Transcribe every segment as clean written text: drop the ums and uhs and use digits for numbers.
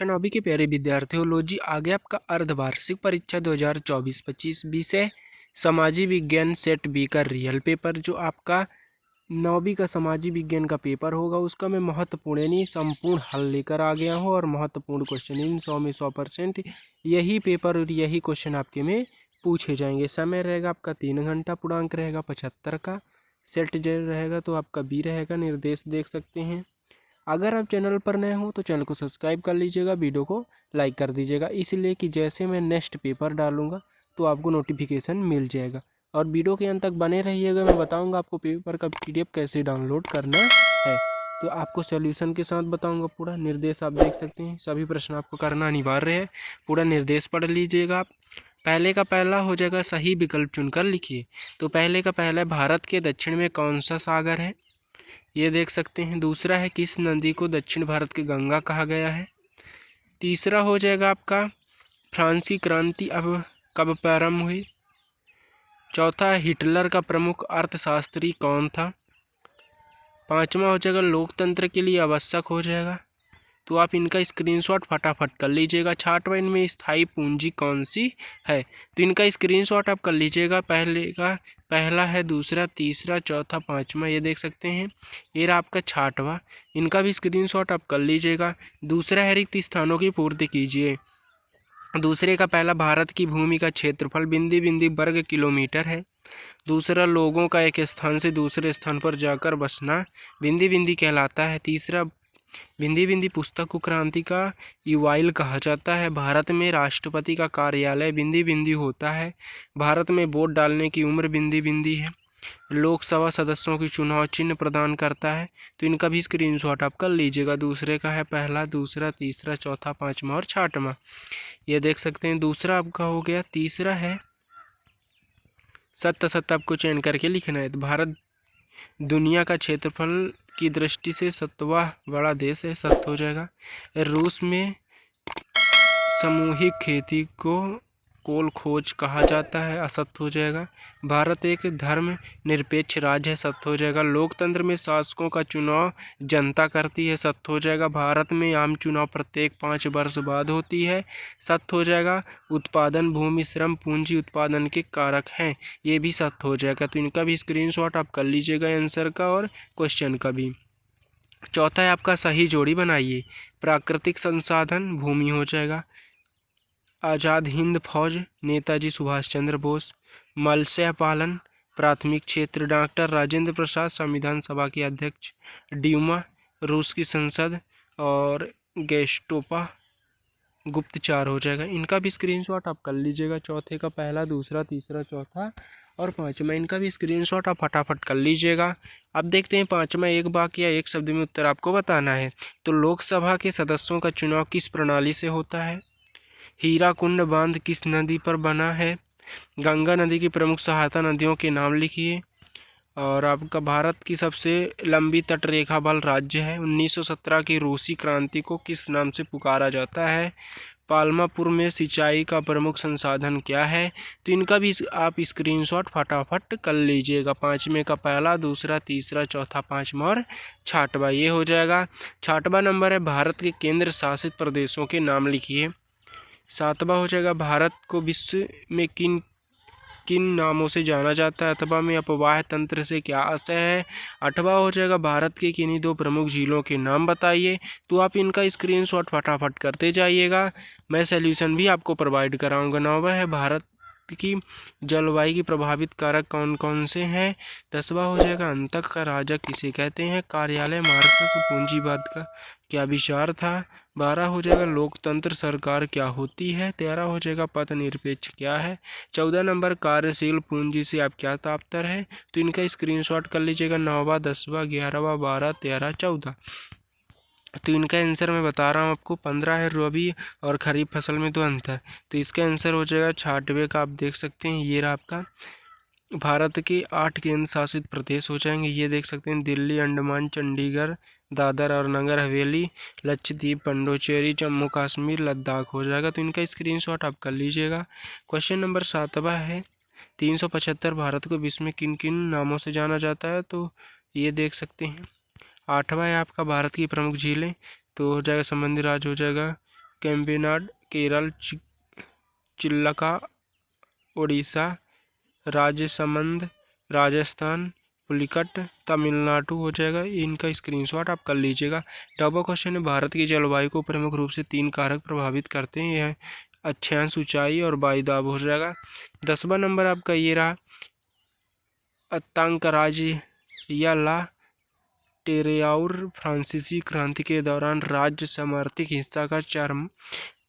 अच्छा अभी के प्यारे विद्यार्थियों, लो जी आ गया आपका अर्धवार्षिक परीक्षा 2024-25 विषय समाजी विज्ञान सेट बी का रियल पेपर। जो आपका 9वीं का समाजी विज्ञान का पेपर होगा उसका मैं महत्वपूर्ण यानी संपूर्ण हल लेकर आ गया हूँ और महत्वपूर्ण क्वेश्चन इन 100 में 100% यही पेपर और यही क्वेश्चन आपके में पूछे जाएंगे। समय रहेगा आपका 3 घंटा, पूर्णांक रहेगा 75 का, सेट जो रहेगा तो आपका बी रहेगा। निर्देश देख सकते हैं। अगर आप चैनल पर नए हो तो चैनल को सब्सक्राइब कर लीजिएगा, वीडियो को लाइक कर दीजिएगा, इसलिए कि जैसे मैं नेक्स्ट पेपर डालूंगा तो आपको नोटिफिकेशन मिल जाएगा। और वीडियो के अंत तक बने रहिएगा, मैं बताऊंगा आपको पेपर का PDF कैसे डाउनलोड करना है। तो आपको सॉल्यूशन के साथ बताऊंगा पूरा। निर्देश आप देख सकते हैं, सभी प्रश्न आपको करना अनिवार्य है। पूरा निर्देश पढ़ लीजिएगा आप। पहले का पहला हो जाएगा सही विकल्प चुनकर लिखिए। तो पहले का पहला, भारत के दक्षिण में कौन सा सागर है, ये देख सकते हैं। दूसरा है, किस नदी को दक्षिण भारत की गंगा कहा गया है। तीसरा हो जाएगा आपका, फ्रांसीसी क्रांति अब कब प्रारंभ हुई। चौथा, हिटलर का प्रमुख अर्थशास्त्री कौन था। पांचवा हो जाएगा, लोकतंत्र के लिए आवश्यक हो जाएगा। तो आप इनका स्क्रीनशॉट फटाफट कर लीजिएगा। छठवां, इनमें स्थायी पूंजी कौन सी है। तो इनका स्क्रीनशॉट आप कर लीजिएगा। पहले का पहला है, दूसरा, तीसरा, चौथा, पांचवा, ये देख सकते हैं। ये रहा आपका छठवां, इनका भी स्क्रीनशॉट आप कर लीजिएगा। दूसरा है, रिक्त स्थानों की पूर्ति कीजिए। दूसरे का पहला, भारत की भूमि का क्षेत्रफल बिंदी बिंदी वर्ग किलोमीटर है। दूसरा, लोगों का एक स्थान से दूसरे स्थान पर जाकर बसना बिंदी बिंदी कहलाता है। तीसरा, बिंदी बिंदी पुस्तक को क्रांति का युवाइल कहा जाता है। भारत में राष्ट्रपति का कार्यालय बिंदी बिंदी होता है। भारत में वोट डालने की उम्र बिंदी बिंदी है। लोकसभा सदस्यों की चुनाव चिन्ह प्रदान करता है। तो इनका भी स्क्रीनशॉट आप कर लीजिएगा। दूसरे का है पहला, दूसरा, तीसरा, चौथा, पांचवा और छठवां, ये देख सकते हैं। दूसरा आपका हो गया। तीसरा है, सत्य सत्य आपको चयन करके लिखना है। तो भारत दुनिया का क्षेत्रफल की दृष्टि से 7वां बड़ा देश है, सत्य हो जाएगा। रूस में सामूहिक खेती को कोल खोज कहा जाता है, असत्य हो जाएगा। भारत एक धर्म निरपेक्ष राज्य है, सत्य हो जाएगा। लोकतंत्र में शासकों का चुनाव जनता करती है, सत्य हो जाएगा। भारत में आम चुनाव प्रत्येक 5 वर्ष बाद होती है, सत्य हो जाएगा। उत्पादन, भूमि, श्रम, पूंजी उत्पादन के कारक हैं, ये भी सत्य हो जाएगा। तो इनका भी स्क्रीनशॉट आप कर लीजिएगा, आंसर का और क्वेश्चन का भी। चौथा है आपका, सही जोड़ी बनाइए। प्राकृतिक संसाधन भूमि हो जाएगा। आज़ाद हिंद फौज नेताजी सुभाष चंद्र बोस। मत्स्य पालन प्राथमिक क्षेत्र डॉक्टर राजेंद्र प्रसाद संविधान सभा के अध्यक्ष। ड्यूमा रूस की संसद। और गेस्टोपा गुप्तचार हो जाएगा। इनका भी स्क्रीनशॉट आप कर लीजिएगा। चौथे का पहला, दूसरा, तीसरा, चौथा और पांचवा, इनका भी स्क्रीनशॉट आप फटाफट कर लीजिएगा। अब देखते हैं पांचवा, एक वाक्य या एक शब्द में उत्तर आपको बताना है। तो लोकसभा के सदस्यों का चुनाव किस प्रणाली से होता है। हीराकुंड बांध किस नदी पर बना है। गंगा नदी की प्रमुख सहायता नदियों के नाम लिखिए। और आपका भारत की सबसे लंबी तटरेखा वाला राज्य है। 1917 की रूसी क्रांति को किस नाम से पुकारा जाता है। पालमापुर में सिंचाई का प्रमुख संसाधन क्या है। तो इनका भी आप स्क्रीनशॉट फटाफट कर लीजिएगा। पांचवें का पहला, दूसरा, तीसरा, चौथा, पांचवा और छठवां, ये हो जाएगा। छठवां नंबर है, भारत के केंद्र शासित प्रदेशों के नाम लिखिए। सातवां हो जाएगा, भारत को विश्व में किन किन नामों से जाना जाता है। अथवा में अपवाह तंत्र से क्या आशय है। आठवां हो जाएगा, भारत के किन्हीं 2 प्रमुख झीलों के नाम बताइए। तो आप इनका स्क्रीनशॉट फटाफट करते जाइएगा, मैं सॉल्यूशन भी आपको प्रोवाइड कराऊंगा। 9वां है, भारत की जलवायु की प्रभावित कारक कौन कौन से हैं। 10वां हो जाएगा, अंतक का राजा किसे कहते हैं। कार्यालय मार्क्स पूंजीवाद का क्या विचार था। 12 हो जाएगा, लोकतंत्र सरकार क्या होती है। 13 हो जाएगा, पथ निरपेक्ष क्या है। 14 नंबर, कार्यशील पूंजी से आप क्या तात्पर्य है। तो इनका स्क्रीनशॉट कर लीजिएगा। 9वां, 10वां, 11वां, 12, 13, 14। तो इनका आंसर मैं बता रहा हूँ आपको। 15 है, रबी और खरीफ फसल में 2 अंतर। तो इसका आंसर हो जाएगा 6वें का, आप देख सकते हैं। ये रहा आपका। भारत के 8 केंद्र शासित प्रदेश हो जाएंगे, ये देख सकते हैं। दिल्ली, अंडमान, चंडीगढ़, दादर और नगर हवेली, लक्षद्वीप, पुडुचेरी, जम्मू कश्मीर, लद्दाख हो जाएगा। तो इनका स्क्रीनशॉट आप कर लीजिएगा। क्वेश्चन नंबर 7वां है, 375 भारत को विश्व में किन किन नामों से जाना जाता है। तो ये देख सकते हैं। 8वां है आपका, भारत की प्रमुख झीलें। तो हो जाएगा, संबंधी राज्य हो जाएगा कैम्पेनाड केरल, चिल्लका उड़ीसा, राजसमंद राजस्थान, पुलिकट तमिलनाडु हो जाएगा। इनका स्क्रीनशॉट आप कर लीजिएगा। 10वां क्वेश्चन है, भारत की जलवायु को प्रमुख रूप से 3 कारक प्रभावित करते हैं। यह अक्षांश, ऊंचाई और वायुदाब हो जाएगा। 10वां नंबर आपका ये रहा, अतांकराज या ला टेरेआउर फ्रांसीसी क्रांति के दौरान राज्य समर्थित हिंसा का चरम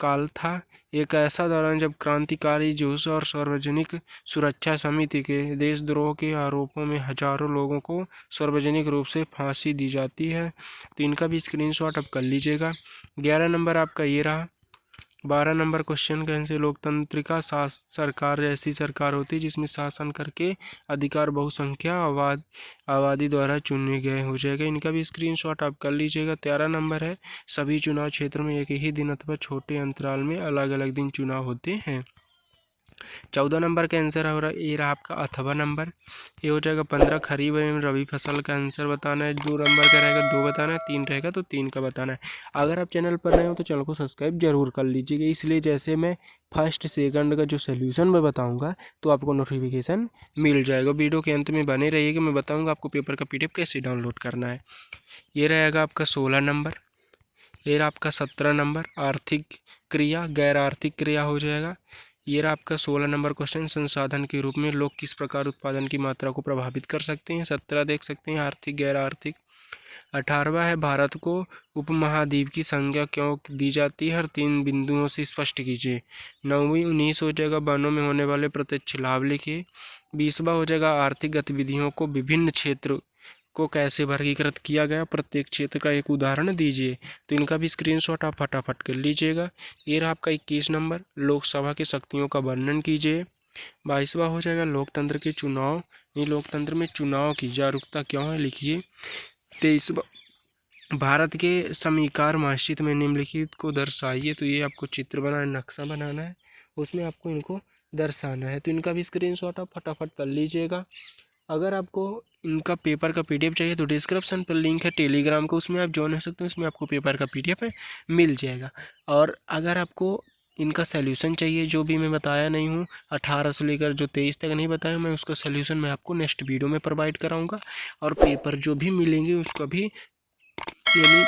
काल था। एक ऐसा दौरान जब क्रांतिकारी जोश और सार्वजनिक सुरक्षा समिति के देशद्रोह के आरोपों में हजारों लोगों को सार्वजनिक रूप से फांसी दी जाती है। तो इनका भी स्क्रीनशॉट आप कर लीजिएगा। 11 नंबर आपका ये रहा। 12 नंबर क्वेश्चन का आंसर, लोकतंत्रिका सरकार ऐसी सरकार होती है जिसमें शासन करके अधिकार बहुसंख्या आबादी द्वारा चुने गए हो जाएगा। इनका भी स्क्रीनशॉट आप कर लीजिएगा। 13 नंबर है, सभी चुनाव क्षेत्रों में एक ही दिन अथवा छोटे अंतराल में अलग अलग दिन चुनाव होते हैं। 14 नंबर का आंसर हो रहा है, ये रहा आपका अथवा नंबर, ये हो जाएगा 15 खरीफ एवं रबी फसल का आंसर बताना है। 2 नंबर का रहेगा 2 बताना है, 3 रहेगा तो 3 का बताना है। अगर आप चैनल पर नए हो तो चैनल को सब्सक्राइब जरूर कर लीजिएगा, इसलिए जैसे मैं फर्स्ट सेकंड का जो सोल्यूशन मैं बताऊंगा तो आपको नोटिफिकेशन मिल जाएगा। वीडियो के अंत में बने रहिएगा, मैं बताऊँगा आपको पेपर का PDF कैसे डाउनलोड करना है। ये रहेगा आपका 16 नंबर, ये रहा आपका 17 नंबर, आर्थिक क्रिया गैर आर्थिक क्रिया हो जाएगा। ये रहा आपका 16 नंबर क्वेश्चन, संसाधन के रूप में लोग किस प्रकार उत्पादन की मात्रा को प्रभावित कर सकते हैं। 17 देख सकते हैं, आर्थिक गैर आर्थिक। 18वां है, भारत को उपमहाद्वीप की संज्ञा क्यों दी जाती है, हर 3 बिंदुओं से स्पष्ट कीजिए। 9वीं 19 हो जाएगा, वनों में होने वाले प्रत्यक्ष लाभ लिखिए। 20वां हो जाएगा, आर्थिक गतिविधियों को विभिन्न क्षेत्र को कैसे वर्गीकृत किया गया, प्रत्येक क्षेत्र का एक उदाहरण दीजिए। तो इनका भी स्क्रीनशॉट आप फटाफट कर लीजिएगा। ये रहा आपका 21 नंबर, लोकसभा की शक्तियों का वर्णन कीजिए। 22वां हो जाएगा, लोकतंत्र के चुनाव, ये लोकतंत्र में चुनाव की जागरूकता क्यों है, लिखिए। 23वां, भारत के समीकार मानचित्र में निम्नलिखित को दर्शाइए। तो ये आपको चित्र बनाना, नक्शा बनाना है, उसमें आपको इनको दर्शाना है। तो इनका भी स्क्रीनशॉट आप फटाफट कर लीजिएगा। अगर आपको इनका पेपर का PDF चाहिए तो डिस्क्रिप्शन पर लिंक है टेलीग्राम का, उसमें आप ज्वाइन हो सकते हैं, उसमें आपको पेपर का PDF मिल जाएगा। और अगर आपको इनका सॉल्यूशन चाहिए, जो भी मैं बताया नहीं हूँ 18 से लेकर जो 23 तक नहीं बताया, मैं उसका सॉल्यूशन मैं आपको नेक्स्ट वीडियो में प्रोवाइड कराऊंगा। और पेपर जो भी मिलेंगे उसका भी यानी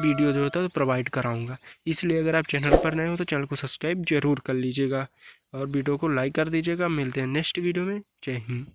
वीडियो जो होता है प्रोवाइड कराऊंगा। इसलिए अगर आप चैनल पर नए हो तो चैनल को सब्सक्राइब जरूर कर लीजिएगा और वीडियो को लाइक कर दीजिएगा। मिलते हैं नेक्स्ट वीडियो में। जय हिंद।